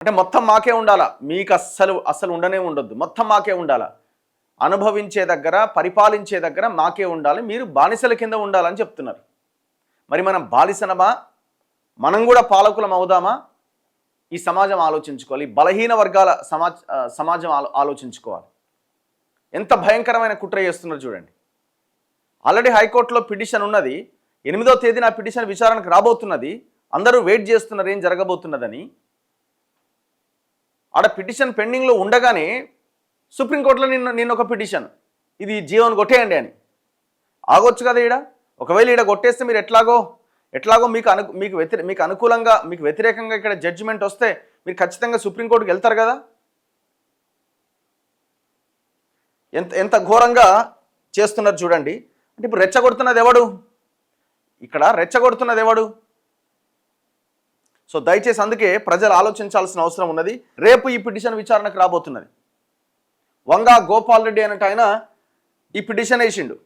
అంటే మొత్తం మాకే ఉండాలా, మీకు అస్సలు ఉండనే ఉండొద్దు, మొత్తం మాకే ఉండాలా, అనుభవించే దగ్గర పరిపాలించే దగ్గర మాకే ఉండాలి, మీరు బానిసల కింద ఉండాలని చెప్తున్నారు. మరి మనం బానిసనమా, మనం కూడా పాలకులం అవుదామా? ఈ సమాజం ఆలోచించుకోవాలి, బలహీన వర్గాల సమాజం ఆలోచించుకోవాలి. ఎంత భయంకరమైన కుట్ర చేస్తున్నారు చూడండి. ఆల్రెడీ హైకోర్టులో పిటిషన్ ఉన్నది, 8వ తేదీన ఆ పిటిషన్ విచారణకు రాబోతున్నది, అందరూ వెయిట్ చేస్తున్నారు ఏం జరగబోతున్నదని. ఆడ పిటిషన్ పెండింగ్లో ఉండగానే సుప్రీంకోర్టులో నిన్న ఒక పిటిషన్, ఇది జీవన్ కొట్టేయండి అని. ఆగొచ్చు కదా ఈడ. ఒకవేళ ఈడ కొట్టేస్తే మీరు ఎట్లాగో మీకు అనుకూలంగా మీకు వ్యతిరేకంగా ఇక్కడ జడ్జిమెంట్ వస్తే మీరు ఖచ్చితంగా సుప్రీంకోర్టుకి వెళ్తారు కదా. ఎంత ఘోరంగా చేస్తున్నారు చూడండి. అంటే ఇప్పుడు రెచ్చగొడుతున్నది ఎవడు? ఇక్కడ రెచ్చగొడుతున్నది ఎవడు? సో దయచేసి అందుకే ప్రజలు ఆలోచించాల్సిన అవసరం ఉన్నది. రేపు ఈ పిటిషన్ విచారణకు రాబోతున్నది. వంగా గోపాల్ రెడ్డి అనేట ఆయన ఈ పిటిషన్ వేసిండు.